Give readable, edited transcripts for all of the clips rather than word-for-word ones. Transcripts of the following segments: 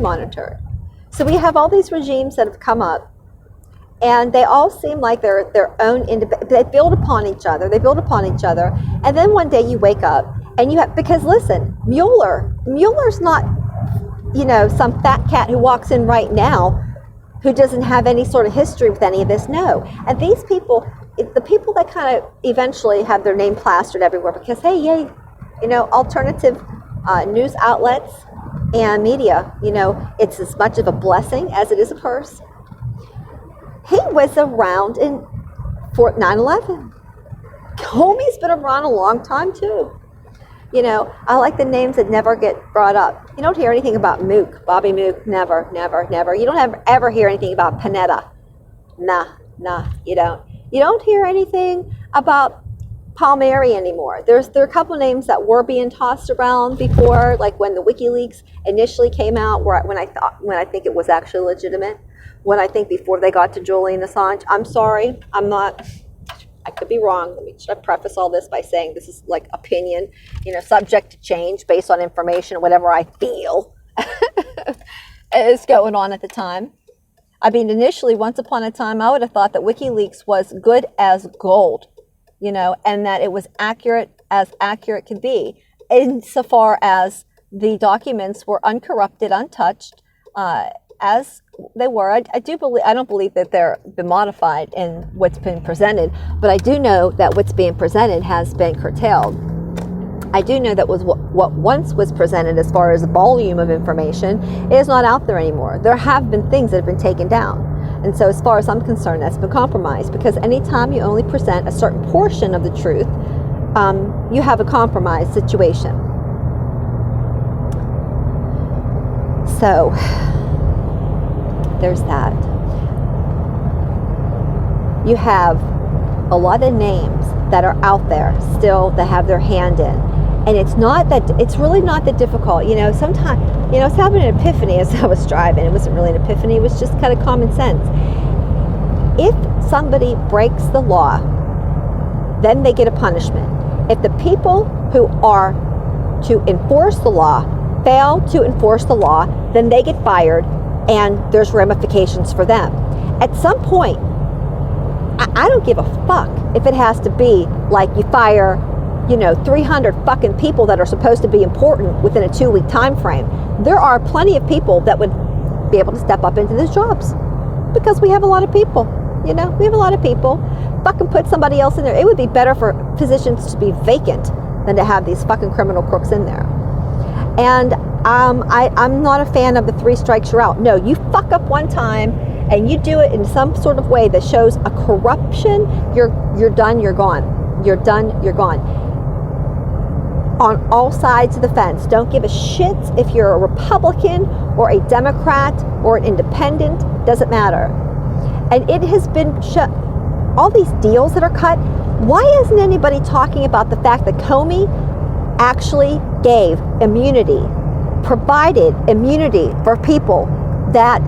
monitored. So we have all these regimes that have come up, and they all seem like they're their own independent. They build upon each other. And then one day you wake up and you have, because listen, Mueller's not, some fat cat who walks in right now who doesn't have any sort of history with any of this. No. And these people, the people that kind of eventually have their name plastered everywhere because, hey, yay, alternative news outlets and media, it's as much of a blessing as it is a curse. He was around for 9/11. Comey's been around a long time too. I like the names that never get brought up. You don't hear anything about Mook, Bobby Mook, never. You don't ever hear anything about Panetta. Nah, you don't. You don't hear anything about Palmieri anymore. There are a couple names that were being tossed around before, like when the WikiLeaks initially came out, when I think it was actually legitimate, when I think before they got to Julian Assange. I'm sorry, I could be wrong. Should I preface all this by saying this is like opinion, subject to change based on information, whatever I feel is going on at the time. I mean, initially, once upon a time, I would have thought that WikiLeaks was good as gold, and that it was accurate as accurate could be, insofar as the documents were uncorrupted, untouched, as they were. I don't believe that they're been modified in what's been presented, but I do know that what's being presented has been curtailed. I do know that was what once was presented as far as the volume of information is not out there anymore. There have been things that have been taken down. And so as far as I'm concerned, that's been compromised, because anytime you only present a certain portion of the truth, you have a compromised situation. So there's that. You have a lot of names that are out there still that have their hand in. And it's really not that difficult. Sometimes, I was having an epiphany as I was driving. It wasn't really an epiphany, it was just kind of common sense. If somebody breaks the law, then they get a punishment. If the people who are to enforce the law fail to enforce the law, then they get fired, and there's ramifications for them. At some point, I don't give a fuck if it has to be like you fire 300 fucking people that are supposed to be important within a 2-week time frame. There are plenty of people that would be able to step up into those jobs because we have a lot of people. We have a lot of people. Fucking put somebody else in there. It would be better for positions to be vacant than to have these fucking criminal crooks in there. And I'm not a fan of the 3 strikes you're out. No, you fuck up one time and you do it in some sort of way that shows a corruption, you're done, you're gone. You're done, you're gone. On all sides of the fence. Don't give a shit if you're a Republican or a Democrat or an independent. Doesn't matter. And it has been all these deals that are cut. Why isn't anybody talking about the fact that Comey actually gave immunity, provided immunity for people that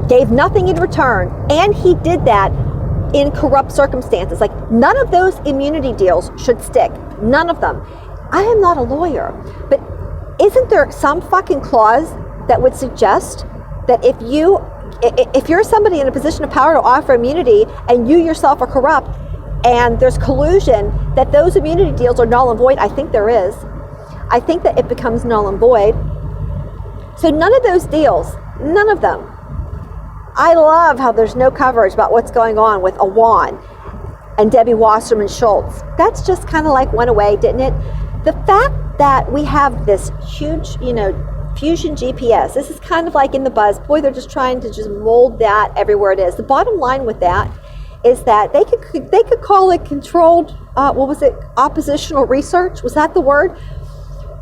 gave nothing in return, and he did that in corrupt circumstances? Like, none of those immunity deals should stick. None of them. I am not a lawyer, but isn't there some fucking clause that would suggest that if you're somebody in a position of power to offer immunity and you yourself are corrupt and there's collusion, that those immunity deals are null and void? I think there is. I think that it becomes null and void. So none of those deals, none of them. I love how there's no coverage about what's going on with Awan and Debbie Wasserman Schultz. That's just kind of like went away, didn't it? The fact that we have this huge, fusion GPS, this is kind of like in the buzz. Boy, they're just trying to just mold that everywhere it is. The bottom line with that is that they could call it controlled, oppositional research? Was that the word?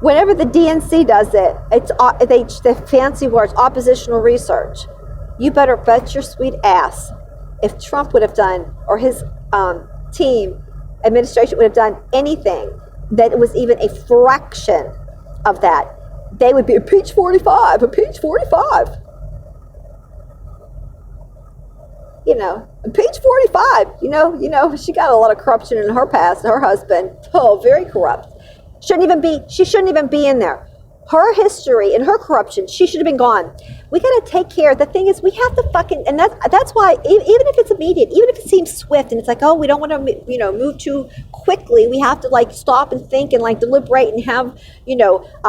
Whenever the DNC does it, the fancy words, oppositional research. You better bet your sweet ass if Trump would have done, or his administration would have done anything that was even a fraction of that, they would be impeach 45, impeach 45. Impeach 45. She got a lot of corruption in her past. Her husband, very corrupt. She shouldn't even be in there. Her history and her corruption, she should have been gone. We got to take care. The thing is, we have to fucking, and that's why, even if it's immediate, even if it seems swift, and it's like, oh, we don't want to, move too quickly. We have to like stop and think and like deliberate and have, the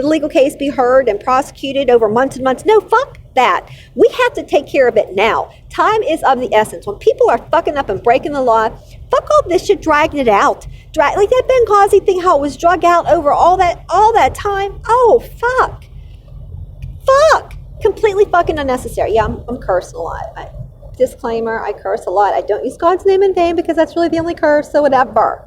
legal case be heard and prosecuted over months and months. No, fuck that. We have to take care of it now. Time is of the essence. When people are fucking up and breaking the law, fuck all this shit, dragging it out. Like that Benghazi thing, how it was drug out over all that time. Oh, fuck. Completely fucking unnecessary. Yeah, I'm cursing a lot. Disclaimer, I curse a lot. I don't use God's name in vain because that's really the only curse, so whatever.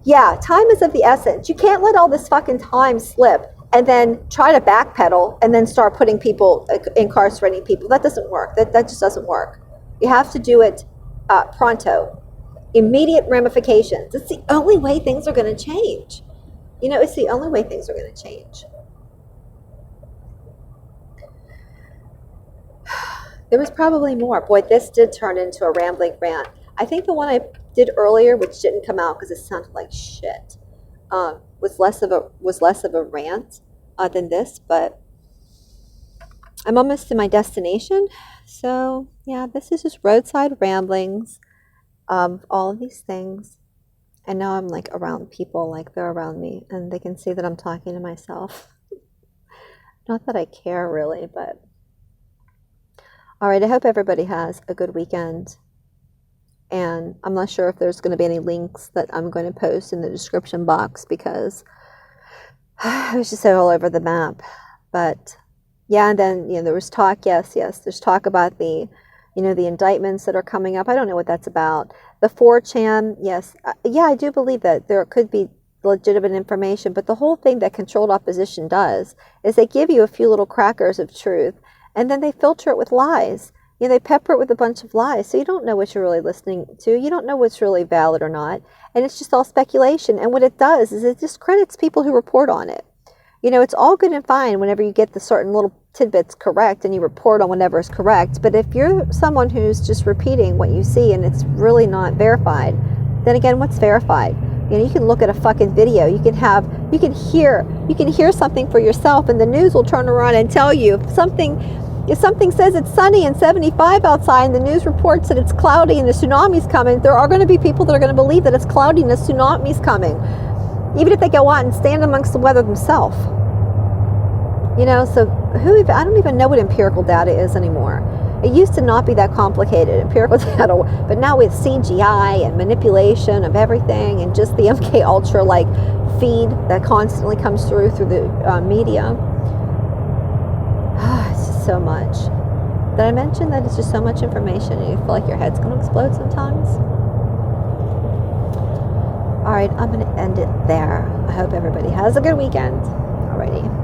Yeah, time is of the essence. You can't let all this fucking time slip and then try to backpedal and then start putting people, incarcerating people. That doesn't work. That just doesn't work. You have to do it pronto. Immediate ramifications. It's the only way things are going to change. It's the only way things are going to change. There was probably more. Boy, this did turn into a rambling rant. I think the one I did earlier, which didn't come out because it sounded like shit, was less of a rant than this. But I'm almost to my destination, so yeah, this is just roadside ramblings of all of these things. And now I'm like around people, like they're around me, and they can see that I'm talking to myself. Not that I care really, but all right. I hope everybody has a good weekend. And I'm not sure if there's going to be any links that I'm going to post in the description box because it was just so all over the map. But yeah, and then, there was talk. Yes. There's talk about the indictments that are coming up. I don't know what that's about. The 4chan. Yes. Yeah, I do believe that there could be legitimate information, but the whole thing that controlled opposition does is they give you a few little crackers of truth and then they filter it with lies. They pepper it with a bunch of lies. So you don't know what you're really listening to. You don't know what's really valid or not. And it's just all speculation. And what it does is it discredits people who report on it. It's all good and fine whenever you get the certain little tidbits correct and you report on whatever is correct. But if you're someone who's just repeating what you see and it's really not verified, then again, what's verified? You can look at a fucking video. You can hear something for yourself, and the news will turn around and tell you if something says it's sunny and 75 outside and the news reports that it's cloudy and a tsunami's coming, there are going to be people that are going to believe that it's cloudy and a tsunami's coming, even if they go out and stand amongst the weather themselves. So I don't even know what empirical data is anymore. It used to not be that complicated, empirical data, but now with CGI and manipulation of everything and just the MK Ultra like feed that constantly comes through the media. It's just so much. Did I mention that it's just so much information and you feel like your head's going to explode sometimes? All right, I'm going to end it there. I hope everybody has a good weekend. Alrighty.